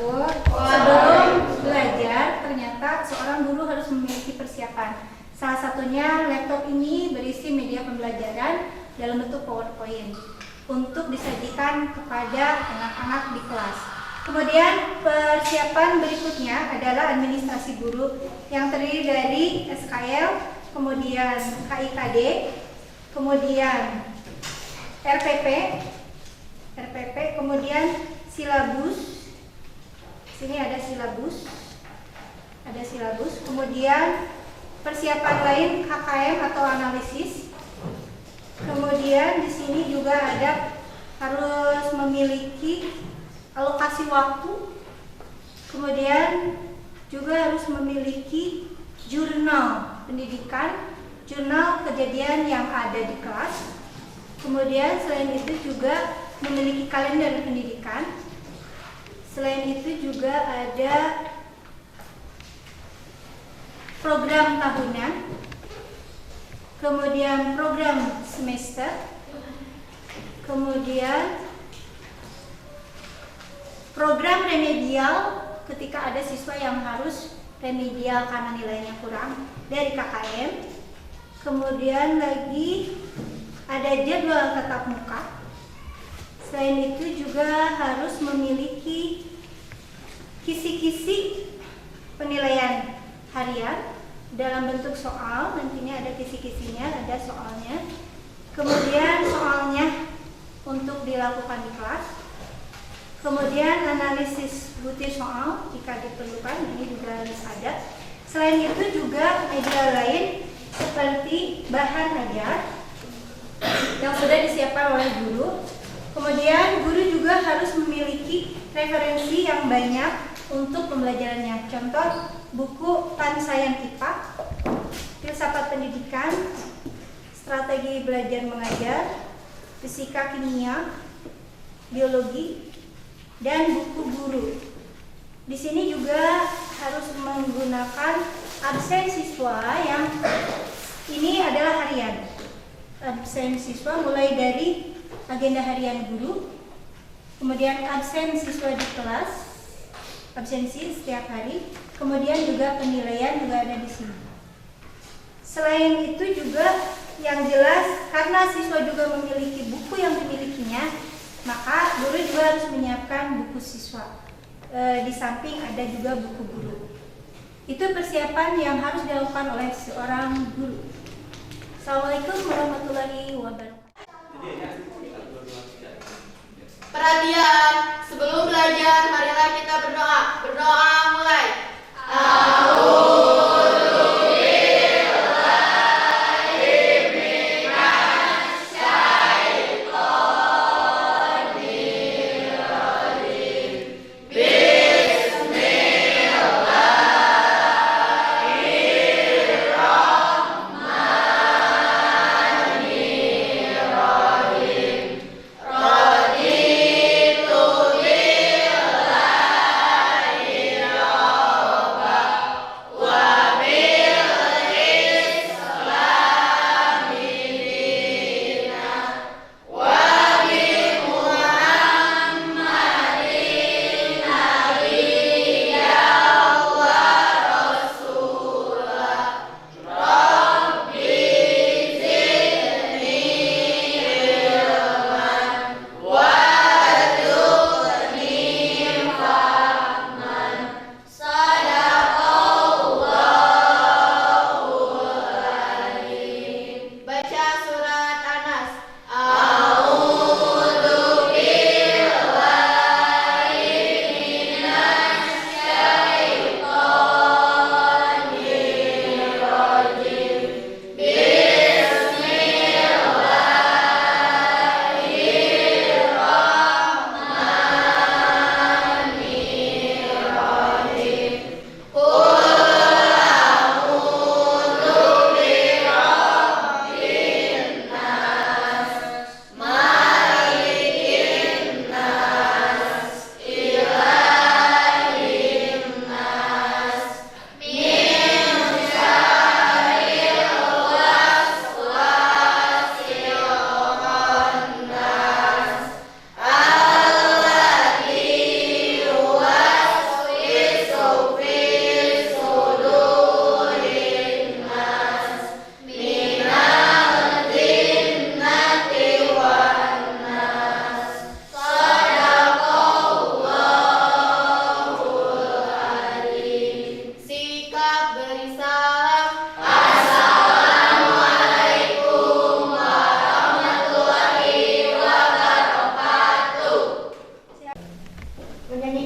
Sebelum belajar, ternyata seorang guru harus memiliki persiapan. Salah satunya laptop ini berisi media pembelajaran dalam bentuk PowerPoint untuk disajikan kepada anak-anak di kelas. Kemudian persiapan berikutnya adalah administrasi guru yang terdiri dari SKL, kemudian KIKD, kemudian RPP, kemudian silabus. Sini ada silabus, kemudian persiapan lain KKM atau analisis. Kemudian di sini juga ada harus memiliki alokasi waktu. Kemudian juga harus memiliki jurnal pendidikan, jurnal kejadian yang ada di kelas. Kemudian selain itu juga memiliki kalender pendidikan. Selain itu juga ada program tahunan, kemudian program semester, kemudian program remedial ketika ada siswa yang harus remedial karena nilainya kurang dari KKM. Kemudian lagi ada jadwal tatap muka. Selain itu juga harus memiliki kisi-kisi penilaian harian dalam bentuk soal. Nantinya ada kisi-kisinya, ada soalnya. Kemudian soalnya untuk dilakukan di kelas. Kemudian analisis butir soal jika diperlukan, ini juga harus ada. Selain itu juga media lain seperti bahan ajar yang sudah disiapkan oleh guru. Kemudian guru juga harus memiliki referensi yang banyak untuk pembelajarannya. Contoh buku Pansayan IPA, Filsafat Pendidikan, Strategi Belajar Mengajar, Fisika Kimia, Biologi, dan buku guru. Di sini juga harus menggunakan absen siswa yang ini adalah harian. Absen siswa mulai dari agenda harian guru, kemudian absen siswa di kelas, absensi setiap hari, kemudian juga penilaian juga ada di sini. Selain itu juga yang jelas karena siswa juga memiliki buku yang dimilikinya, maka guru juga harus menyiapkan buku siswa. Di samping ada juga buku guru. Itu persiapan yang harus dilakukan oleh seorang guru. Assalamualaikum warahmatullahi wabarakatuh. Perhatian, sebelum belajar marilah kita berdoa. Berdoa mulai. Raditu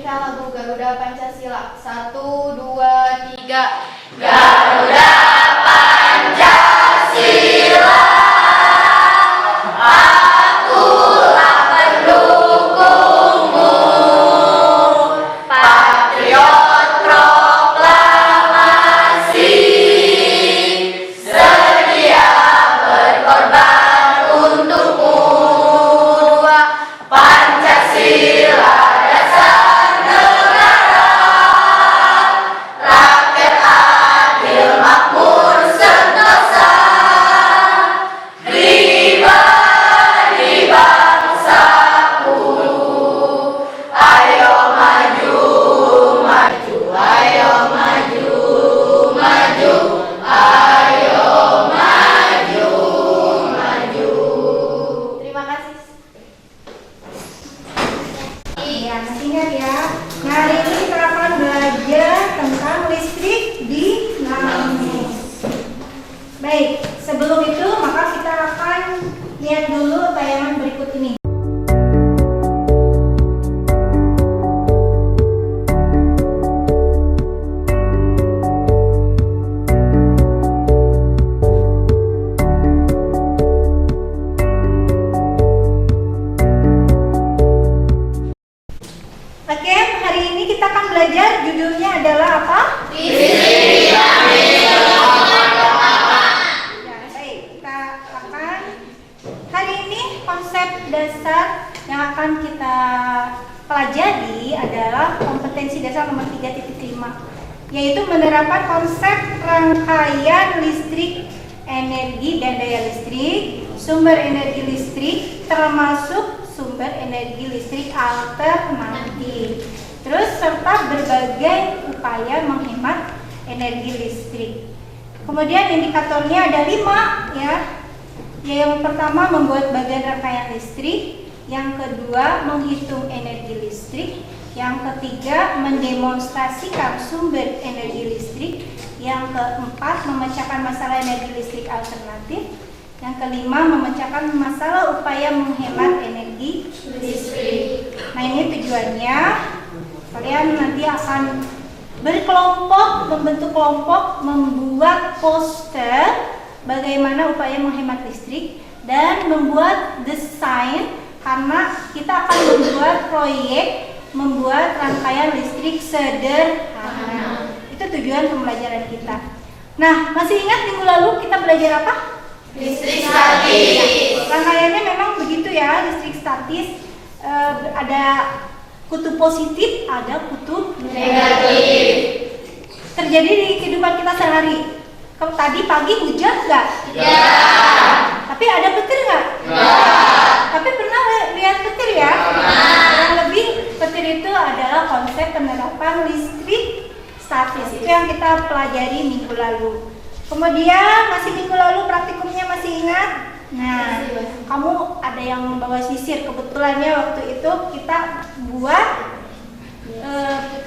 menyanyikan lagu Garuda Pancasila. 1, 2, 3. Garuda Pancasila, akulah pendukungmu, patriot proklamasi, sedia berkorban untukmu. Pancasila dasar negara, rakyat adil makmur sentosa, pribadi bangsaku, ayo maju, maju, ayo maju, maju, ayo maju, maju. Terima kasih. Ya, masih ingat ya. Nah, hari ini kita akan belajar tentang listrik di namus. Baik, sebelum itu maka kita akan lihat dulu tayangan berikut ini. Oke, hari ini kita akan belajar, judulnya adalah apa? Ya, baik, kita akan hari ini konsep dasar yang akan kita pelajari adalah kompetensi dasar nomor 3.5, yaitu menerapkan konsep rangkaian listrik, energi dan daya listrik, sumber energi listrik termasuk sumber energi listrik alternatif. Terus serta berbagai upaya menghemat energi listrik. Kemudian indikatornya ada 5 ya. Yang pertama membuat bagian rangkaian listrik, yang kedua menghitung energi listrik, yang ketiga mendemonstrasikan sumber energi listrik, yang keempat memecahkan masalah energi listrik alternatif, yang kelima memecahkan masalah upaya menghemat energi listrik. Nah, ini tujuannya kalian nanti akan berkelompok, membentuk kelompok, membuat poster bagaimana upaya menghemat listrik dan membuat desain, karena kita akan membuat proyek membuat rangkaian listrik sederhana. Itu tujuan pembelajaran kita. Nah, masih ingat minggu lalu kita belajar apa? Listrik statis. Rangkaiannya memang begitu ya, listrik statis. Ada kutub positif, ada kutub Negatif. Terjadi di kehidupan kita sehari. Kalau tadi pagi hujan nggak? Ya. Tapi ada petir nggak? Ya. Tapi pernah lihat petir ya? Yang lebih petir itu adalah konsep penerapan listrik statis. Itu yang kita pelajari minggu lalu. Kemudian masih minggu lalu praktikumnya masih ingat? Nah, kamu ada yang membawa sisir. Kebetulannya waktu itu kita buat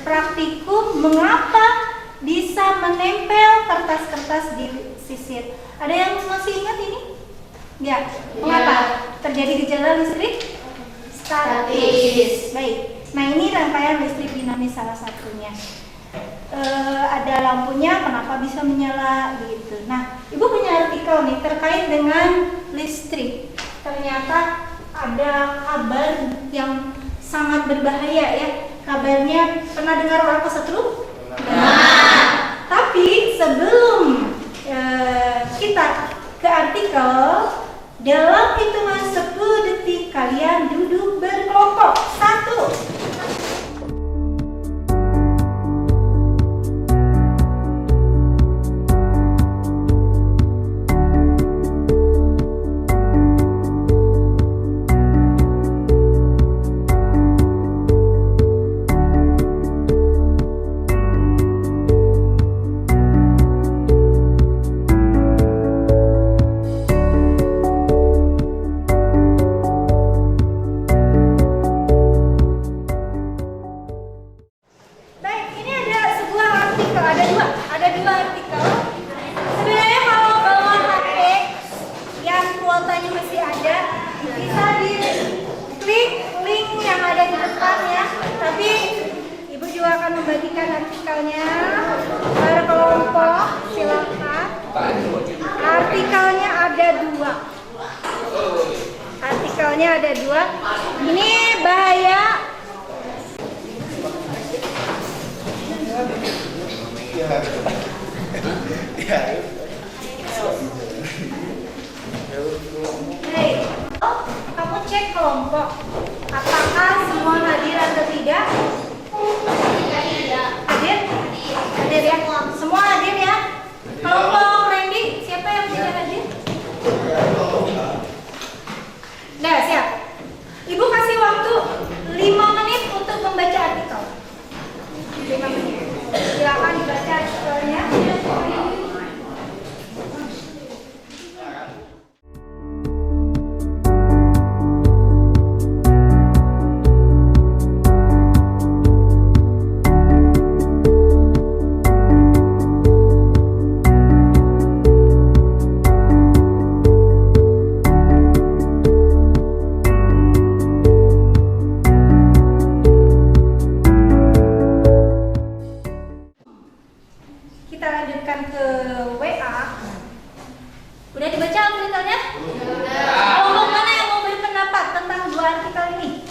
praktikum mengapa bisa menempel kertas-kertas di sisir. Ada yang masih ingat ini? Ya. Mengapa? Terjadi gejala listrik statis. Baik. Nah, ini rangkaian listrik dinamis salah satunya. Ada lampunya, kenapa bisa menyala gitu. Nah, Ibu punya artikel nih terkait dengan listrik. Ternyata ada kabar yang sangat berbahaya ya. Kabarnya, pernah dengar orang kesetrum? Nah, tapi sebelum kita ke artikel, dalam hitungan 10 detik kalian duduk berkelompok. 1. Pokoknya ada 2. Ini bahaya. Hei, kamu cek kelompok. Apakah semua hadir atau tidak? Hadir? Hadir ya? Semua hadir ya? Kelompok Randy, siapa yang tidak hadir? Nah, siap. Ibu kasih waktu 5 menit untuk membaca artikel. 5 menit. Silakan dibaca artikelnya. Kita lanjutkan ke WA. Udah dibaca artikelnya? Kelompok mana yang mau berpendapat tentang 2 artikel ini?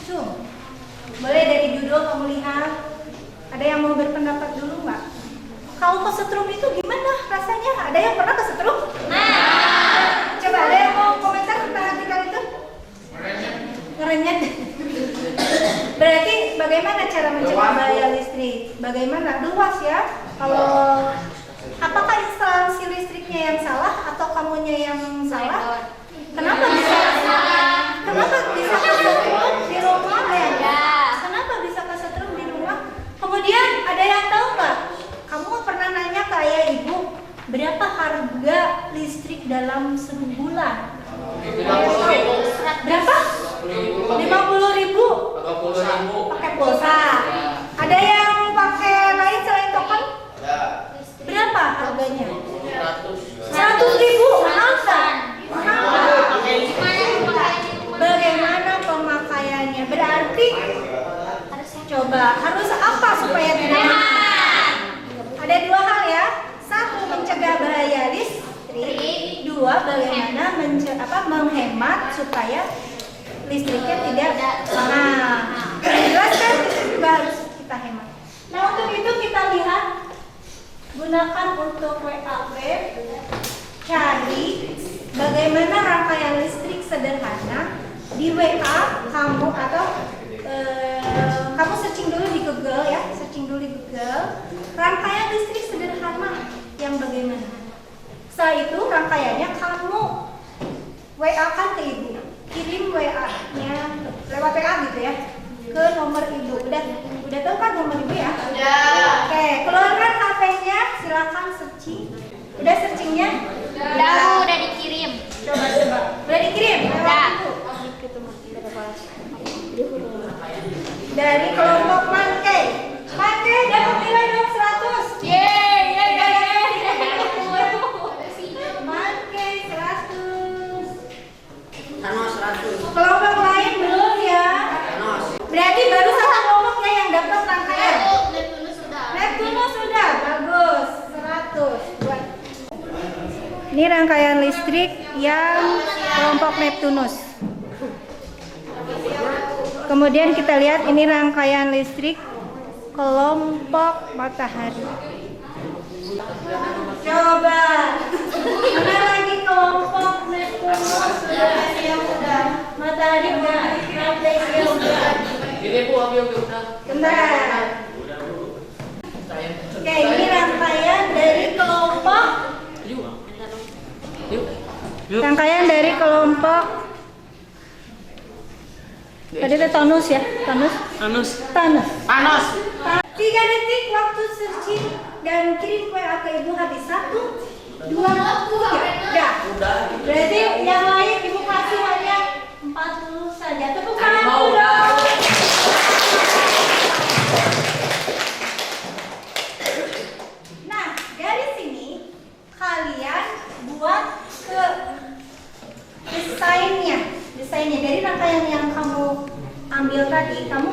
Boleh dari judul kamu lihat. Ada yang mau berpendapat dulu nggak? Kalau kesetrum itu gimana rasanya? Ada yang pernah kesetrum? Coba ada yang mau komentar tentang artikel itu? Ngerenyet. Berarti bagaimana cara mencegah bahaya listrik? Bagaimana? Luas ya. Kalau apakah instalasi listriknya yang salah atau kamunya yang salah? Kenapa bisa kesetrum di rumah ya? Kenapa bisa kesetrum di rumah? Kemudian ada yang tahu nggak? Kamu pernah nanya ke ayah ibu berapa harga listrik dalam sebulan? Berapa? 50.000. Pakai pulsa. Ada yang pakai lain selain token? Berapa harganya? 100.000. Mahal kan? Bagaimana pemakaiannya? Berarti coba harus apa supaya tidak mahal? Ada 2 hal ya. 1, mencegah bahaya listrik. 2, bagaimana menghemat supaya listriknya tidak mahal. Jelas kan? Itu juga harus kita hemat. Nah, untuk itu kita lihat, gunakan untuk WA web, cari bagaimana rangkaian listrik sederhana di WA kamu atau kamu searching dulu di Google ya, rangkaian listrik sederhana yang bagaimana. Setelah itu rangkaiannya kamu WA-kan ke ibu, kirim WA-nya lewat WA gitu ya ke nomor ibu. Udah tahu kan nomor ibu ya? Oke, keluarkan HP-nya, silakan searching. Udah searchingnya? Udah dikirim. Coba. Udah dikirim? Udah. Dari kelompok Mangke dapat nilai dong 100. Mangke 100. Kelompok lain belum ya? Berarti baru 1 kelompok ya yang dapat rangkaian. Neptunus sudah, bagus. 100. Buat. Ini rangkaian listrik yang kelompok Neptunus. Kemudian kita lihat ini rangkaian listrik kelompok Matahari. Coba. Mana lagi kelompok Neptunus sudah. Matahari udah. Ini Bu, ambil udah. Bentar. Oke, ini rangkaian dari kelompok. Rangkaian dari kelompok. Tadi itu Tonus ya, Tonus. 3 detik waktu searching dan kirim WA ke ibu habis. 1, 2, 3. Udah. Berarti yang lain ibu kasih hanya 40 saja. Tepuk tangan dulu dong. Nah, dari sini kalian buat ke desainnya dari rangkaian yang kamu ambil tadi. Kamu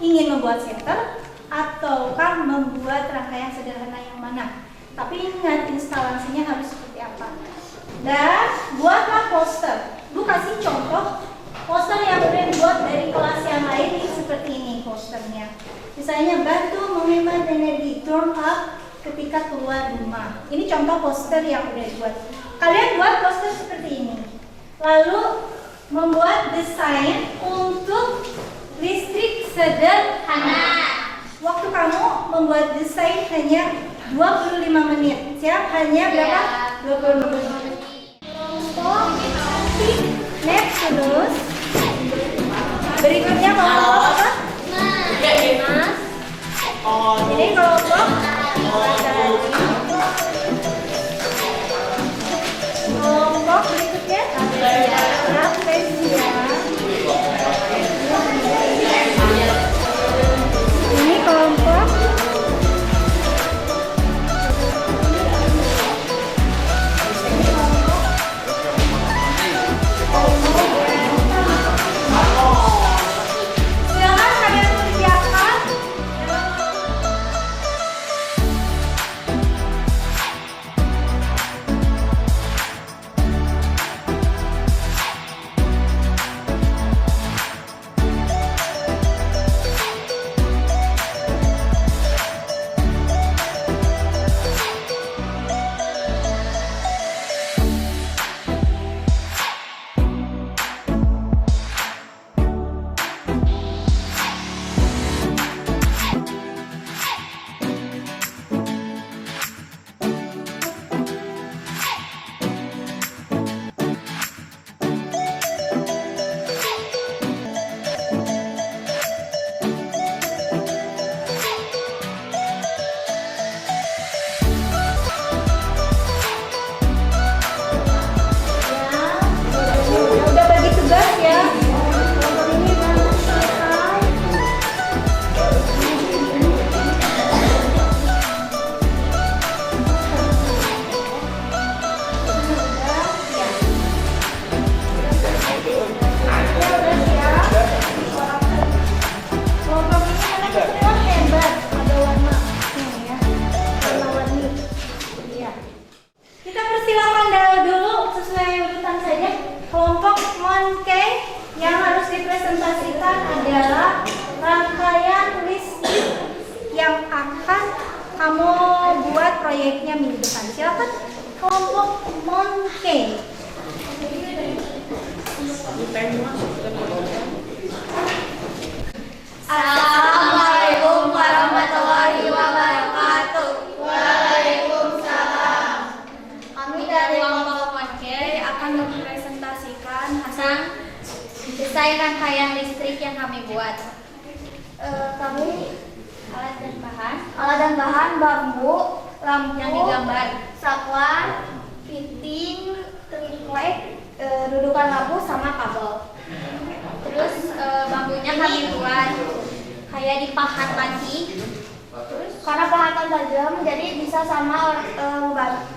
ingin membuat center ataukah membuat rangkaian sederhana yang mana? Tapi ingat instalasinya harus seperti apa. Dan buatlah poster. Bu kasih contoh Poster yang udah dibuat dari kelas yang lain ini seperti ini posternya. Misalnya bantu menghemat energi, turn up ketika keluar rumah. Ini contoh poster yang udah dibuat. Kalian buat poster seperti ini. Lalu membuat desain untuk listrik sederhana. Waktu kamu membuat desain hanya 25 menit. Siap? Hanya berapa? 25 menit. Next terus. Berikutnya kelompok apa? Mas. Ini kelompok kelompok berikutnya trapesia. Ini kelompok silakan kalian kerjakan. Udah bagi tugas ya. Kelompok ini baru selesai. Kelompok ini anak kecil hebat. Ada warna ini ya. Warna-warni. Iya. Kita persilakan dulu sesuai urutan saja. Kelompok Monkey yang harus dipresentasikan adalah rangkaian listrik yang akan kamu buat proyeknya minggu depan. Silakan kelompok Monkey. Assalamualaikum warahmatullahi wabarakatuh. Waalaikumsalam. Kami dari kelompok Monkey akan mempresentasikan hasil desain rangkaian listrik yang kami buat. Kami alat dan bahan bambu, lampu yang digambar, saklar, fitting, triplek, dudukan lampu sama kabel. Terus bambunya kami buat kayak dipahat lagi. Terus karena pahatan tajam, jadi bisa sama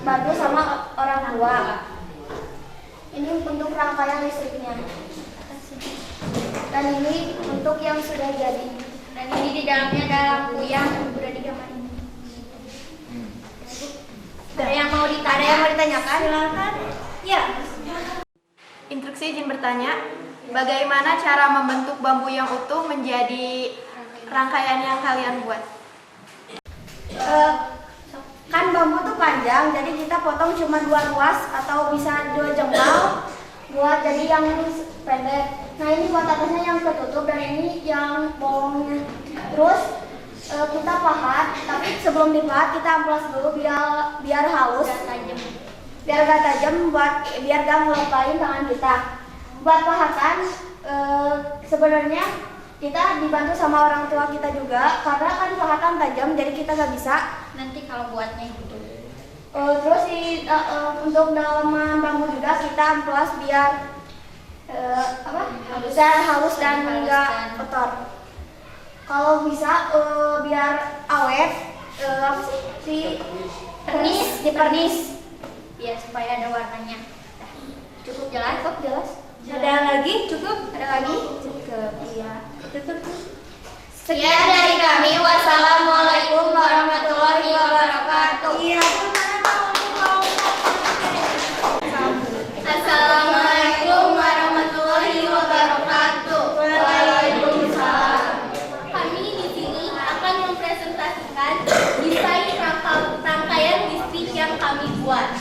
bantu sama orang tua. Ini untuk rangkaian listriknya. Dan ini untuk yang sudah jadi. Dan ini di dalamnya ada lampu yang sudah digambar ini. Ada yang mau ditanyakan? Silakan. Ya. Instruksi izin bertanya, bagaimana cara membentuk bambu yang utuh menjadi rangkaian yang kalian buat? Kan bambu tuh panjang, jadi kita potong cuma 2 ruas atau bisa 2 jengkal buat jadi yang pendek. Nah ini buat atasnya yang tertutup dan ini yang bolongnya. Terus kita pahat, tapi sebelum dipahat kita amplas dulu biar halus, biar gak tajam, biar gak ngelupain tangan kita. Buat pahatan sebenarnya kita dibantu sama orang tua kita juga, karena kan pahatan tajam jadi kita gak bisa. Nanti kalau buatnya gitu. Terus untuk dalaman bambu juga kita amplas biar bisa halus dan enggak kotor. Kalau bisa biar awet, dipernis Biar supaya ada warnanya. Cukup jelas? Cukup jelas. Ada lagi? Cukup? Ada lagi? Cukup. Iya. Tutup. Sekian dari kami. Wassalamualaikum warahmatullahi wabarakatuh. Iya. Assalamualaikum warahmatullahi wabarakatuh. dibuat.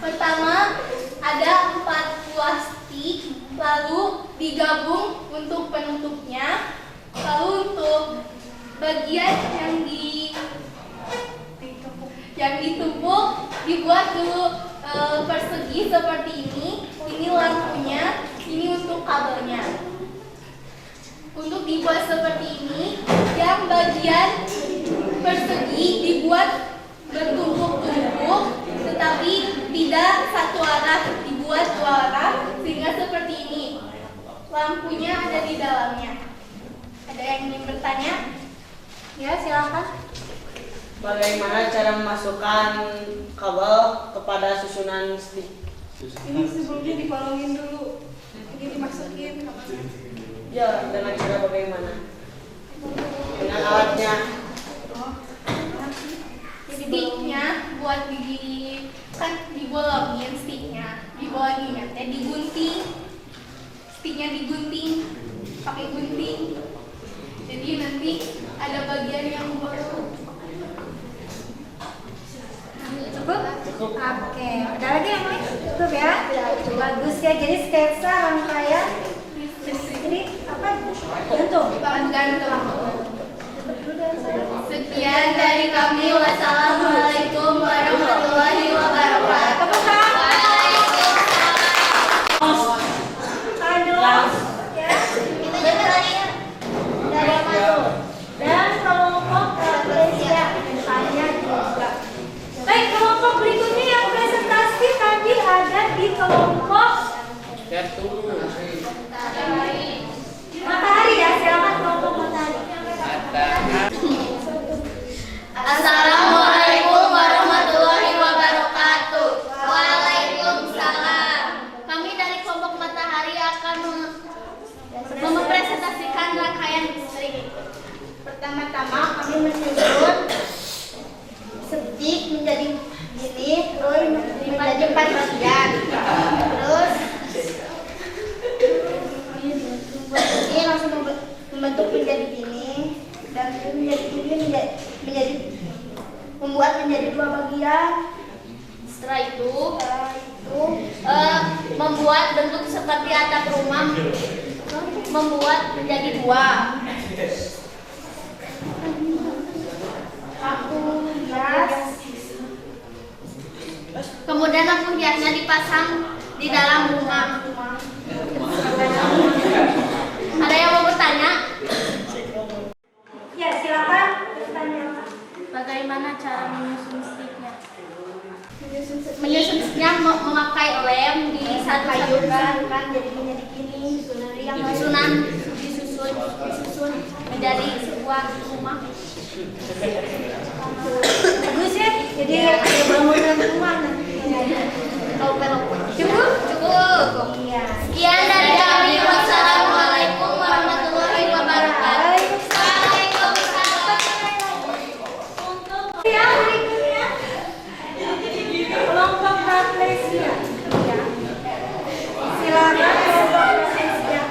Pertama, ada 4 buah stick, lalu digabung untuk penutupnya. Lalu untuk bagian yang ditumpuk dibuat dulu persegi seperti ini. Ini lampunya, ini untuk kabelnya. Untuk dibuat seperti ini, yang bagian persegi dibuat bertumpuk-tumpuk, tetapi tidak satu arah, dibuat 2 arah, sehingga seperti ini. Lampunya ada di dalamnya. Ada yang ingin bertanya? Ya, silakan. Bagaimana cara memasukkan kabel kepada susunan stick? Ini sebelumnya dikolongin dulu, ini dimasukin. Ya, dengan cara bagaimana? Dengan alatnya. Sticknya buat kan dibolongin sticknya, dibolongin digunting. Sticknya digunting, pakai gunting. Jadi nanti ada bagian yang bolong. Cukup? Oke, ada lagi yang lain? Cukup ya? Bagus ya, jadi sketsa rangkaian listrik apa? Gantung? Gantung. Sekian dari kami. Wassalamualaikum warahmatullahi wabarakatuh. Tepuk tangan. Aduh, ya. Kita juga tadi Dari Manado. Dan kelompok Malaysia tanya juga. Baik, kelompok berikutnya yang presentasi tadi ada di kelompok Matahari ya, silakan kelompok Matahari. Assalamualaikum warahmatullahi wabarakatuh. Waalaikumsalam. Kami dari kelompok Matahari akan mempresentasikan rangkaian listrik. Pertama-tama kami menyusun stick menjadi gini, terus menjadi 4 bagian. Terus ini langsung membentuk menjadi gini, dan menjadi membuat menjadi 2 bagian. Setelah itu membuat bentuk seperti atap rumah, membuat menjadi 2. Lampu hias. Kemudian lampu hiasnya dipasang di dalam rumah. Ada yang mau bertanya? Ya, silakan bertanya. Bagaimana cara menyusun sticknya? Menyusun sticknya memakai lem di satu kayu kan jadi menjadi gini, susunan disusun menjadi sebuah rumah. Bagus ya, jadi ada bangunan rumah nanti. Cukup? Cukup. Iya. Sekian dari kami. Wassalamualaikum warahmatullahi wabarakatuh. Waalaikumsalam. Ya, berikutnya kelompok Malaysia. Ya. Silakan kelompok Malaysia.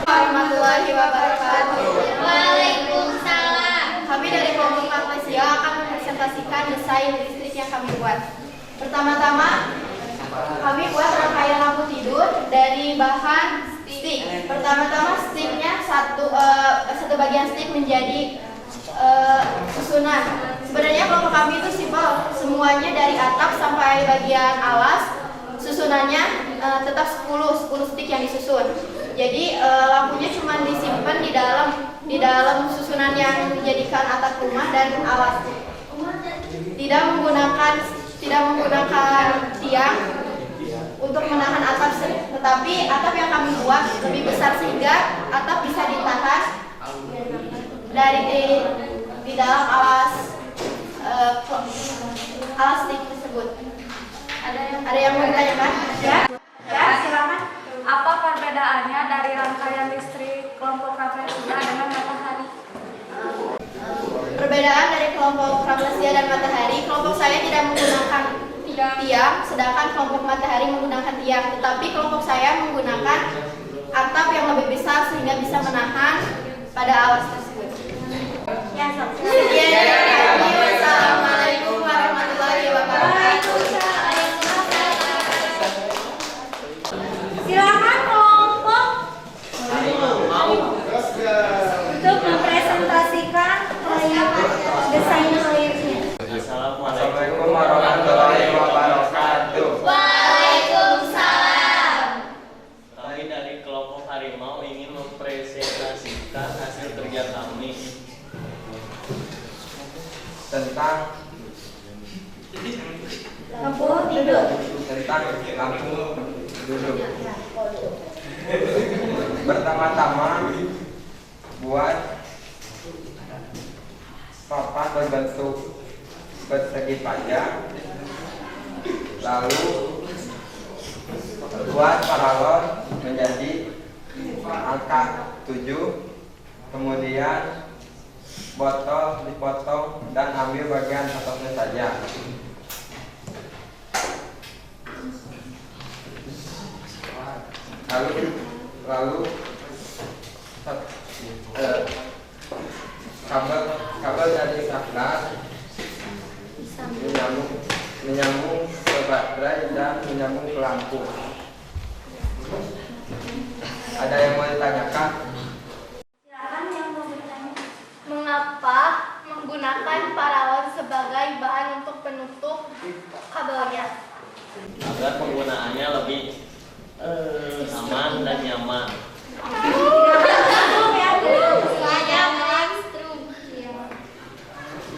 Warahmatullahi wabarakatuh. Waalaikumsalam. Kami dari kelompok Malaysia akan mempresentasikan desain listrik yang kami buat. Pertama-tama, kami buat rangkaian lampu tidur dari bahan stick. Pertama-tama sticknya satu bagian stick menjadi susunan. Sebenarnya kelompok kami itu simpel, semuanya dari atap sampai bagian alas. Susunannya tetap 10 stick yang disusun. Jadi lampunya cuma disimpan di dalam susunan yang dijadikan atap rumah dan alas. Tidak menggunakan tiang untuk menahan atap, tetapi atap yang kami buat lebih besar sehingga atap bisa ditahan di dalam alas stick tersebut. Ada yang mau ditanyakan? Ya, silakan. Apa perbedaannya dari rangkaian listrik kelompok Malaysia dengan Matahari? Perbedaan dari kelompok Malaysia dan Matahari, kelompok saya tidak menggunakan tiang, sedangkan kelompok Matahari menggunakan tiang. Tetapi kelompok saya menggunakan atap yang lebih besar sehingga bisa menahan pada alas tersebut. Ya, Sekian dari kami. Wassalamualaikum warahmatullahi wabarakatuh. desain layarnya. Assalamualaikum warahmatullahi wabarakatuh. Waalaikumsalam. Kami dari kelompok Harimau ingin mempresentasikan hasil kerja kami Tentang Lampu duduk. lampu duduk. Pertama-tama buat papan berbentuk persegi panjang, lalu buat paralon menjadi angka 7, kemudian botol dipotong dan ambil bagian atasnya saja. Lalu kabel dari saklar menyambung ke baterai dan menyambung ke lampu. Ada yang mau ditanyakan? Silakan yang mau bertanya. Mengapa menggunakan paralon sebagai bahan untuk penutup kabelnya? agar penggunaannya lebih aman dan nyaman.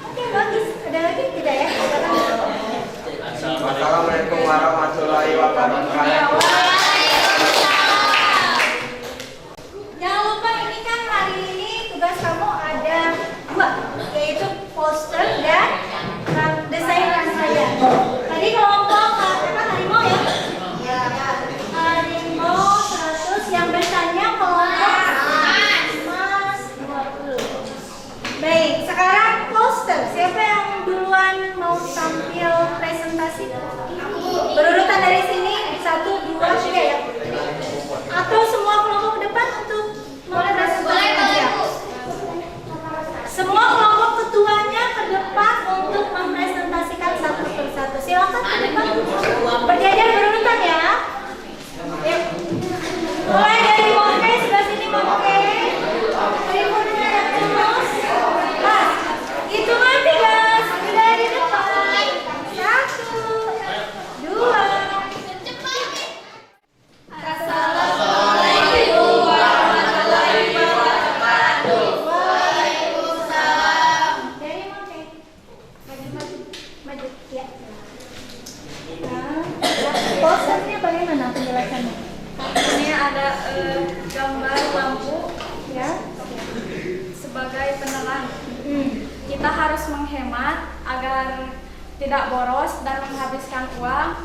Oke, bagus. Ada lagi tidak ya? Assalamualaikum warahmatullahi wabarakatuh. Jangan lupa ini kan hari ini tugas kamu ada 2, yaitu poster dan desain rangkaian. Tadi kelompok Harimau ya? Harimau 100, yang bertanya kelompok Mas 20. Baik, sekarang poster. Siapa yang duluan mau tampil presentasi? Berurutan dari sini 1, 2, 3 ya? Atau semua kelompok ke depan untuk mempresentasikan? Semua kelompok ketuanya ke depan untuk mempresentasikan satu persatu. Silakan ke depan. Berjajar berurutan ya. Yuk. Mulai dari Moke, sebelah sini Moke. Teleponnya yang terus. Mas, hitungan 3. Sudah di depan. 1, 2. Assalamualaikum warahmatullahi wabarakatuh. Waalaikumsalam. Dari Moke. Maju. Ya. Nah, posternya bagaimana penjelasannya? Ini ada gambar lampu Ya. sebagai penerang. Kita harus menghemat agar tidak boros dan menghabiskan uang,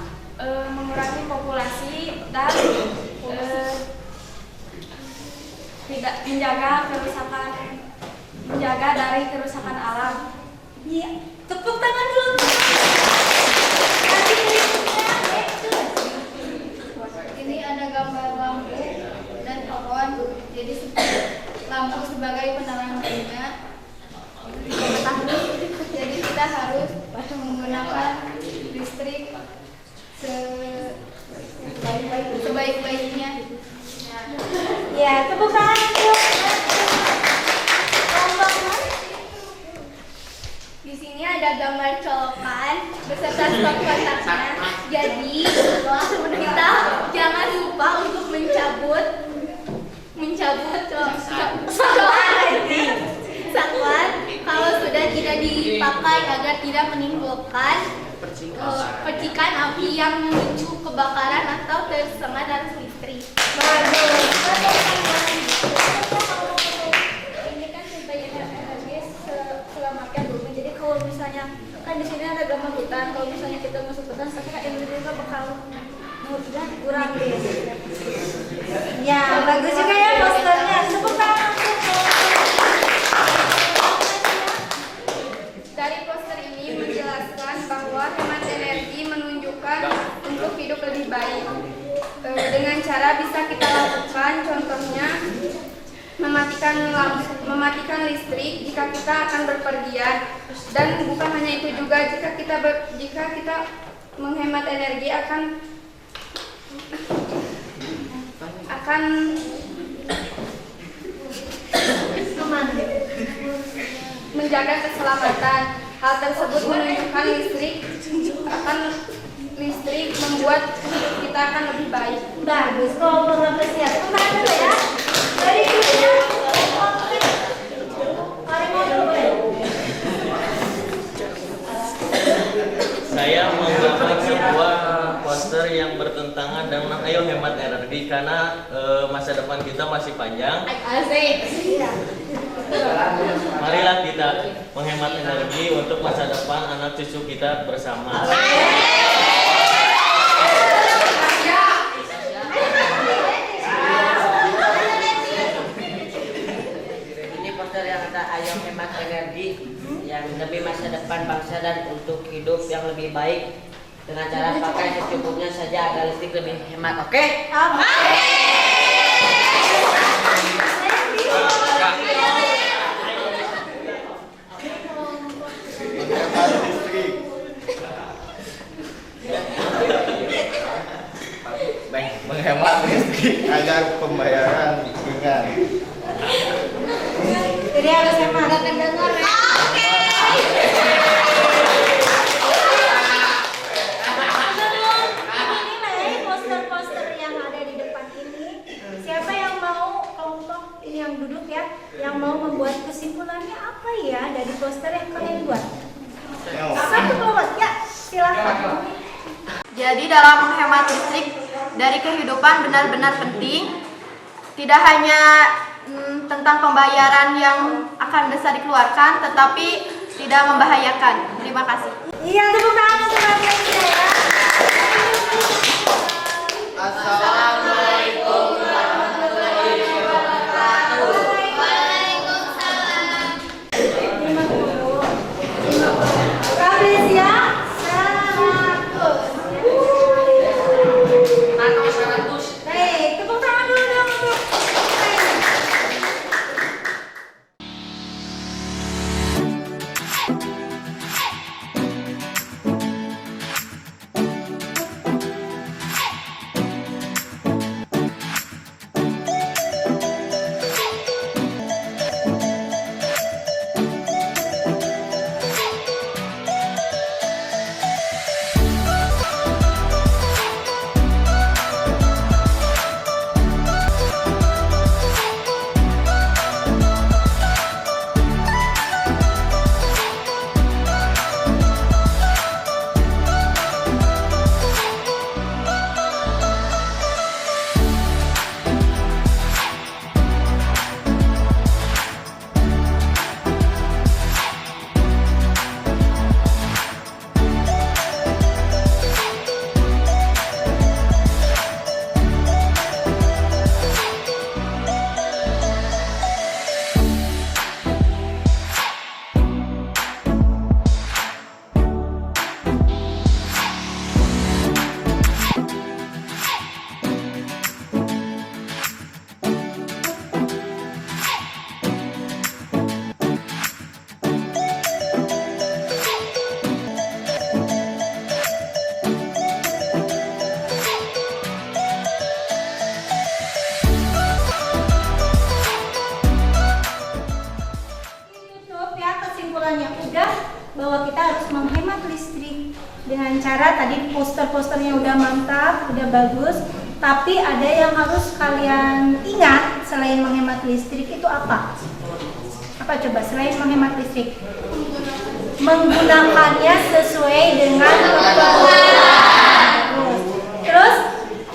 mengurangi populasi dan tidak menjaga dari kerusakan alam. Iya. Tepuk tangan dulu. Nanti berikutnya itu. Ini ada gambar lampu dan pohon. Jadi lampu sebagai penerang dunia. Jadi kita harus menggunakan listrik sebaik-baiknya. Ya, tepuk tangan untuk kelompok Mas. Di sini ada gambar colokan beserta stok kontaknya. Jadi kita jangan lupa untuk mencabut saklar kalau sudah tidak dipakai agar tidak menimbulkan percikan api yang memicu kebakaran atau tersengat arus listrik. Ini kan supaya energi selamatkan bumi. Jadi kalau misalnya kan di sini ada gambar hutan, kalau misalnya kita masuk hutan, pasti kan energinya bakal kurang deh. Ya, bagus juga ya posternya. Tepuk tangan untuk Dari poster ini menjelaskan bahwa hemat energi menunjukkan untuk hidup lebih baik. Dengan cara bisa kita lakukan, contohnya mematikan listrik jika kita akan berpergian, dan bukan hanya itu juga, jika kita menghemat energi akan menjaga keselamatan. Hal tersebut menunjukkan listrik membuat hidup kita akan lebih baik. Bagus, kelompok bersiap. Kembali dulu ya. Dari grupnya. Saya menggambar sebuah poster yang bertentangan dengan ayo hemat energi karena masa depan kita masih panjang. Asik. Marilah kita menghemat energi untuk masa depan anak cucu kita bersama. Ini poster yang ada ayo hemat energi yang demi masa depan bangsa dan untuk hidup yang lebih baik dengan cara pakai secukupnya saja agar listrik lebih hemat. Oke? Menghemat listrik agar pembayaran ringan. Jadi harus hemat. Kedengar ya. Menilai poster-poster yang ada di depan ini. Siapa yang mau kelompok ini yang duduk ya, yang mau membuat kesimpulannya apa ya dari poster yang kalian buat? Satu kelompok ya, silakan. Jadi dalam menghemat listrik dari kehidupan benar-benar penting. Tidak hanya tentang pembayaran yang akan bisa dikeluarkan, tetapi tidak membahayakan. Terima kasih. Iya, tepuk tangan untuk Rafflesia ya. Assalamualaikum warahmatullahi wabarakatuh. Rafflesia, 100. Baik, tepuk tangan dulu dong untuk bahwa kita harus menghemat listrik dengan cara tadi poster-posternya udah mantap, udah bagus, tapi ada yang harus kalian ingat selain menghemat listrik itu apa? Apa coba selain menghemat listrik? Menggunakannya sesuai dengan keperluan. Terus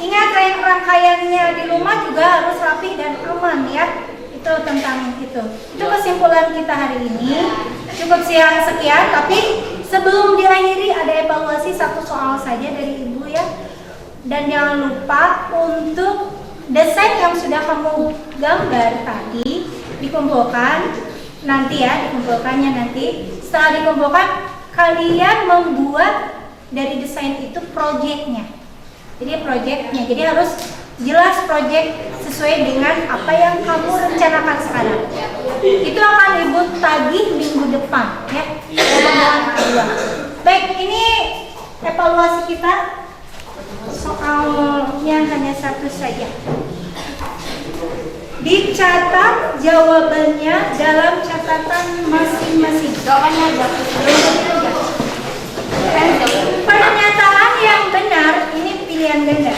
ingat rangkaiannya di rumah juga harus rapi dan aman ya. Itu tentang itu. Itu kesimpulan kita hari ini. Cukup sekian, tapi sebelum diakhiri ada evaluasi satu soal saja dari Ibu ya. Dan jangan lupa untuk desain yang sudah kamu gambar tadi dikumpulkan nanti ya, dikumpulkannya nanti. Setelah dikumpulkan, kalian membuat dari desain itu proyeknya. Jadi harus jelas proyek sesuai dengan apa yang kamu rencanakan sekarang. Itu akan Ibu tagih minggu depan ya. Baik, ini evaluasi kita. Soalnya hanya satu saja. Dicatat jawabannya dalam catatan masing-masing. Jawabannya aja. Pernyataan yang benar, ini pilihan ganda,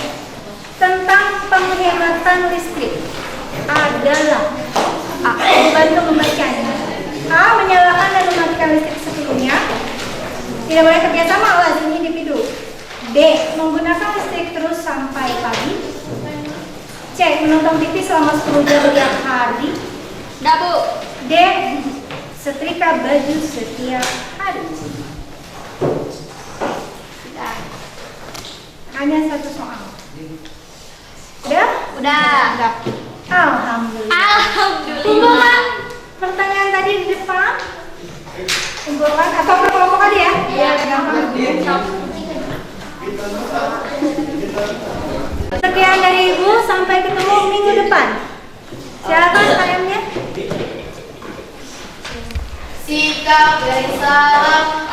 tentang penghematan listrik adalah A. Bantu membacanya. A. Menyalakan dan mematikan listrik sebelumnya. Tidak boleh kerjasama, lazim individu. B. Menggunakan listrik terus sampai pagi. C. Menonton TV selama 10 jam tiap hari. Bu. D. Setrika baju setiap hari. Sudah. Hanya satu soal. Udah? Udah. Alhamdulillah. Alhamdulillah. Kumpulkan pertanyaan tadi di depan. Kumpulkan atau per kelompok aja ya? Iya, gampang. Sekian dari Ibu, sampai ketemu minggu depan. Silakan KM-nya. Sikap dari salam.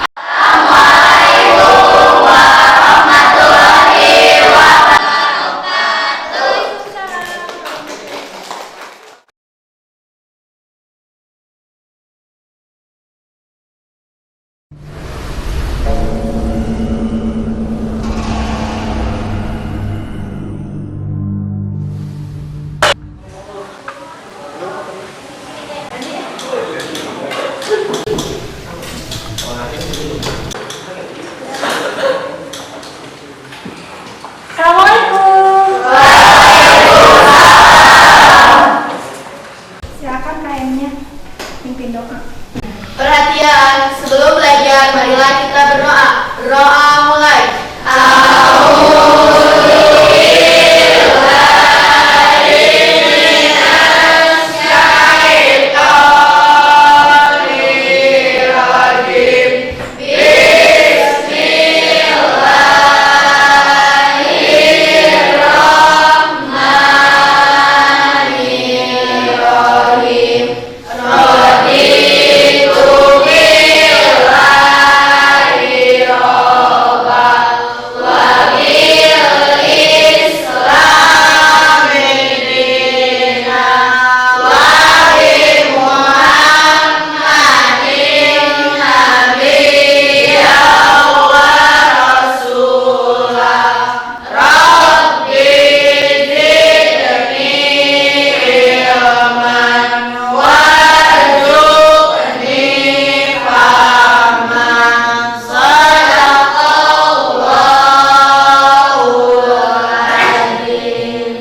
Assalamualaikum. Silakan KM-nya. Pimpin doa. Perhatian, sebelum belajar marilah kita berdoa. Berdoa mulai.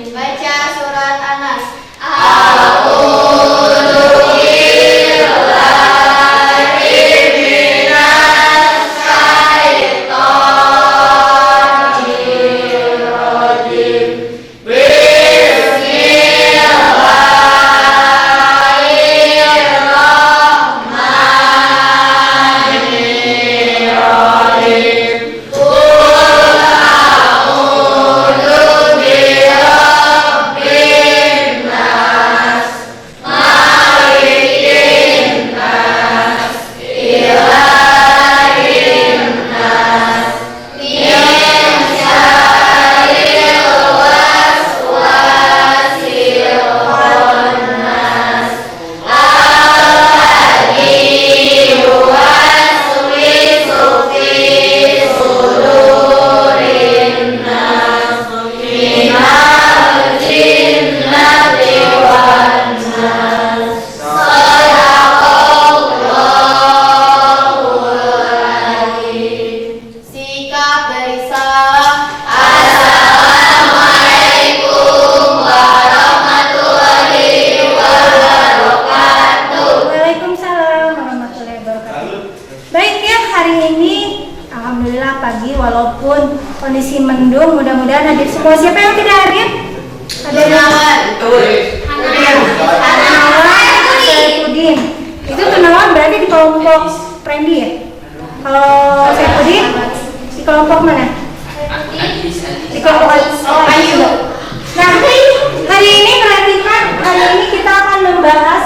Baca surat An-Nas. Sikap dari salam. Waalaikumsalam warahmatullahi wabarakatuh. Baik ya, hari ini alhamdulillah pagi walaupun kondisi mendung, mudah-mudahan hadir semua. Siapa yang tidak hadir? Ada yang Saifuddin. Itu kenalan berarti di kelompok Randy ya? Kalau Saifuddin di kelompok mana? Di kelompok Ayu. Nah, hari ini perhatikan, hari ini kita akan membahas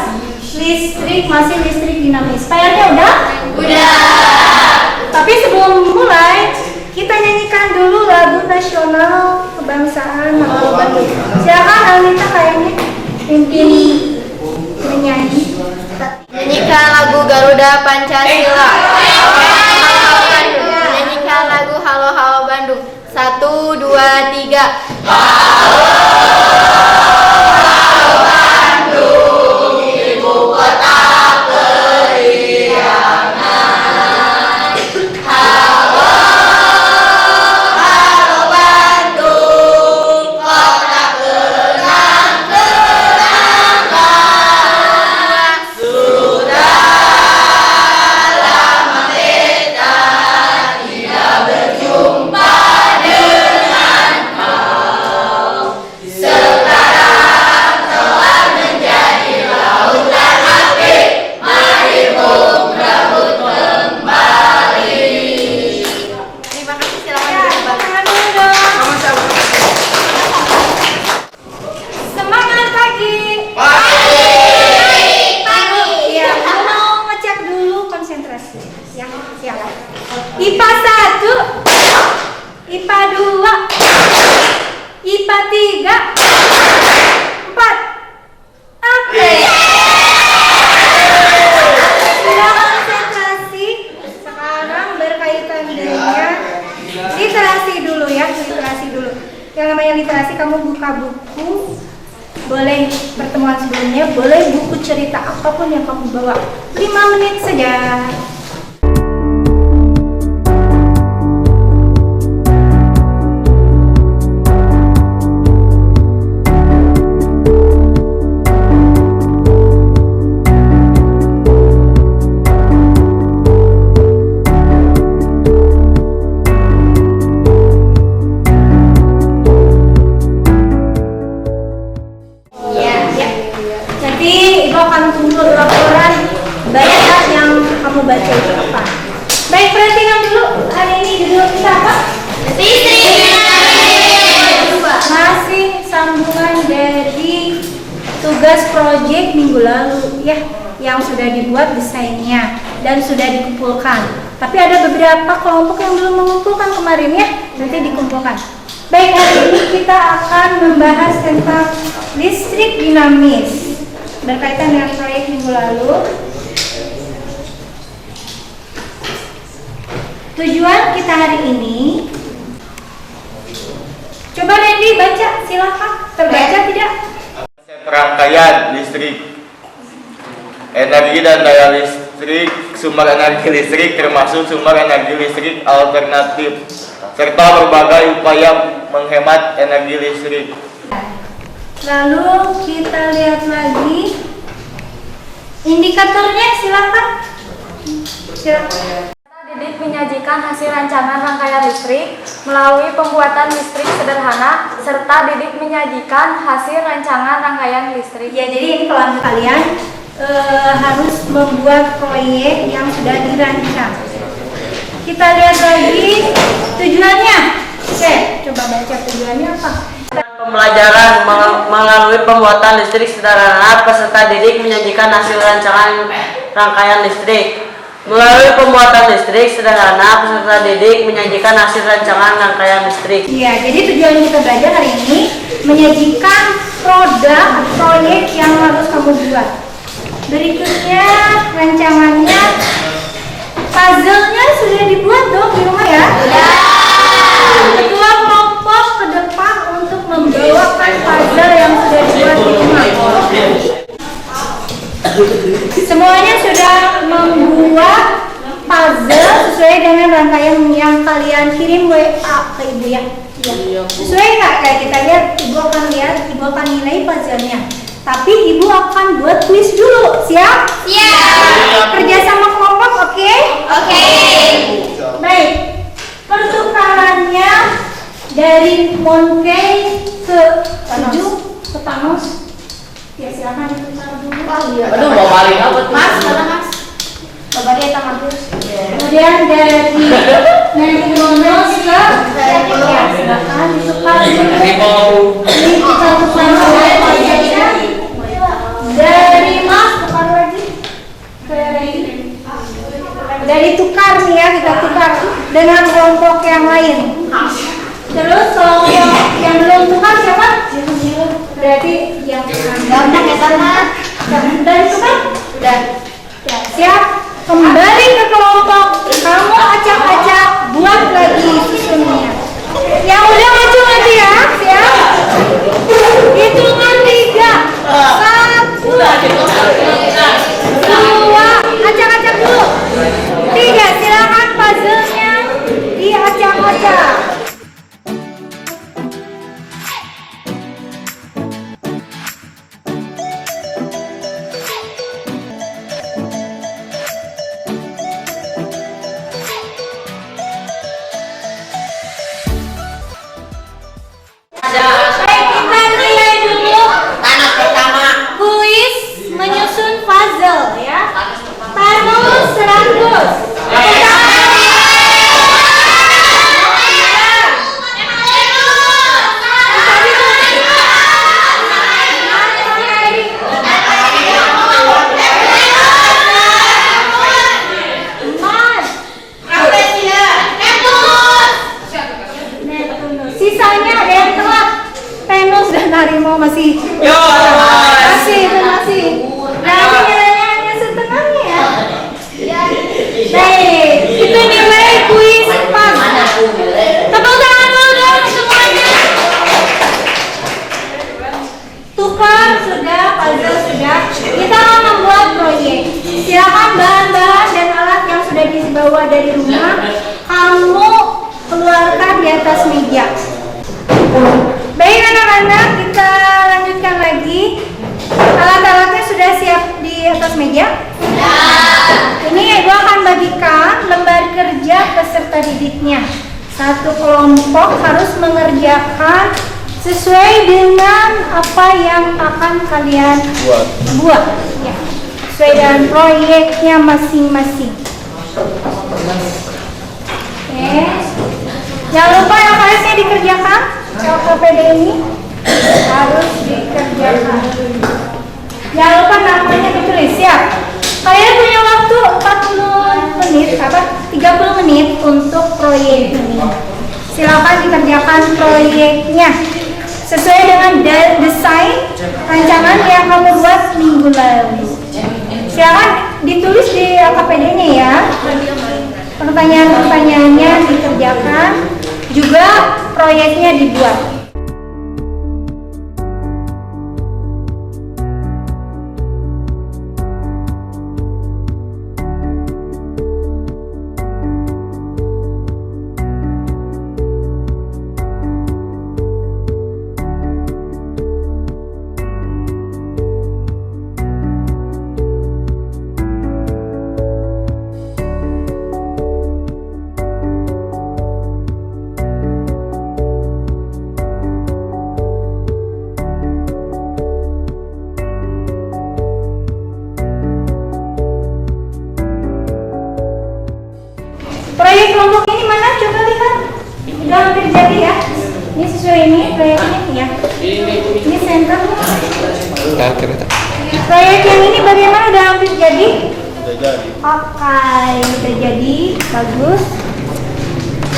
listrik, masih listrik dinamis. PR-nya udah? Udah. Tapi sebelum mulai, kita nyanyikan dulu lagu nasional kebangsaan Maluku. Silakan Alnita kayaknya pimpin Pancasila. Menyanyikan lagu Halo Halo Bandung. 1, 2, 3. Terima kasih, silakan duduk kembali. Tangan dulu dong. Semangat pagi. Pagi. Ya, mau ngecek dulu konsentrasi. Ya, silakan. IPA 1, IPA 2, IPA 3, 4. Oke. Sudah konsentrasi. Sekarang berkaitan dengan literasi dulu ya, literasi dulu. Yang namanya literasi, kamu buka buku, boleh pertemuan sebelumnya, boleh buku cerita apapun yang kamu bawa. 5 menit saja. Nanti ibu akan tunggu laporan banyak yang kamu baca itu apa. Baik, perhatikan dulu hari ini judul kita apa? Masih sambungan dari tugas proyek minggu lalu ya, yang sudah dibuat desainnya dan sudah dikumpulkan. Tapi ada beberapa kelompok yang belum mengumpulkan kemarin ya, nanti dikumpulkan. Baik, hari ini kita akan membahas tentang listrik dinamis berkaitan dengan proyek minggu lalu. Tujuan kita hari ini, coba Randy baca, silakan. Terbaca tidak? Rangkaian listrik, energi dan daya listrik, sumber energi listrik termasuk sumber energi listrik alternatif, serta berbagai upaya menghemat energi listrik. Lalu kita lihat lagi indikatornya, silakan. Didik menyajikan hasil rancangan rangkaian listrik melalui pembuatan listrik sederhana serta Didik menyajikan hasil rancangan rangkaian listrik. Ya, jadi ini kelompok kalian harus membuat proyek yang sudah dirancang. Kita lihat lagi tujuannya. Oke, coba baca tujuannya apa? Pembelajaran melalui pembuatan listrik sederhana, peserta didik menyajikan hasil rancangan rangkaian listrik. Melalui pembuatan listrik sederhana, peserta didik menyajikan hasil rancangan rangkaian listrik. Iya, jadi tujuan kita belajar hari ini menyajikan produk proyek yang harus kamu buat. Berikutnya rancangannya, puzzle-nya sudah dibuat dong di rumah ya? Ketua kelompok ke depan untuk membawakan puzzle yang sudah dibuat di rumah. Semuanya sudah membuat puzzle sesuai dengan rangkaian yang kalian kirim WA ke ibu ya. Sesuai nggak? Kayak kita lihat, ibu akan nilai puzzle-nya. Tapi ibu akan buat kuis dulu, siap? Siap. Kerja sama kelompok, oke? Oke. Baik. Pertukarannya dari Monkey ke Tujuh ke Thanos. Ya, silakan ditukar dulu. Aduh, mau balik apa tuh? Mas, mana Mas? Coba dia tangan terus. Kemudian dari Monos ke ya, silakan ditukar dulu. Ini kita tukar saja. Dari Mas tukar lagi ke Randy. Dari tukar nih ya, kita tukar dengan kelompok yang lain. Terus kelompok yang belum tukar siapa? Berarti yang Gampang ya, Mas. dan tukar? Udah. Ya, siap. Kembali ke kelompok. Kamu acak-acak, buat lagi susunnya. Yang udah maju ya, siap? Hitungan 3. 1, 2, acak-acak dulu. 3, silakan puzzle-nya diacak-acak. Baik, kita nilai dulu kuis menyusun puzzle ya. Thanos Ranggus. Sisanya ada yang telat. Venus dan harimau masih. Masih. Nah, nilainya hanya setengahnya ya. Baik, itu nilai kuis 4. Tepuk tangan dulu dong semuanya. Tukar sudah, puzzle sudah. Kita akan membuat proyek. Silakan bahan-bahan dan alat yang sudah dibawa dari rumah kamu keluarkan di atas meja. Baik anak-anak, kita lanjutkan lagi. Alat-alatnya sudah siap di atas meja? Ya. Ini Ibu akan bagikan lembar kerja peserta didiknya. Satu kelompok harus mengerjakan sesuai dengan apa yang akan kalian buat. Ya. Sesuai dengan proyeknya masing-masing. Oke. Jangan lupa LKS-nya dikerjakan. LKPD ini harus dikerjakan. Jangan lupa namanya ditulis ya. Kalian punya waktu 30 menit untuk proyek ini. Silakan dikerjakan proyeknya sesuai dengan desain rancangan yang kamu buat minggu lalu. Silakan ditulis di LKPD-nya ya. Pertanyaan-pertanyaannya dikerjakan, juga proyeknya dibuat. Proyek kelompok ini mana? Coba lihat. Udah hampir jadi ya. Ini sesuai ini proyeknya ya. Ini center. Proyek yang ini bagaimana? Udah hampir jadi? Udah jadi. Oke, udah jadi. Bagus.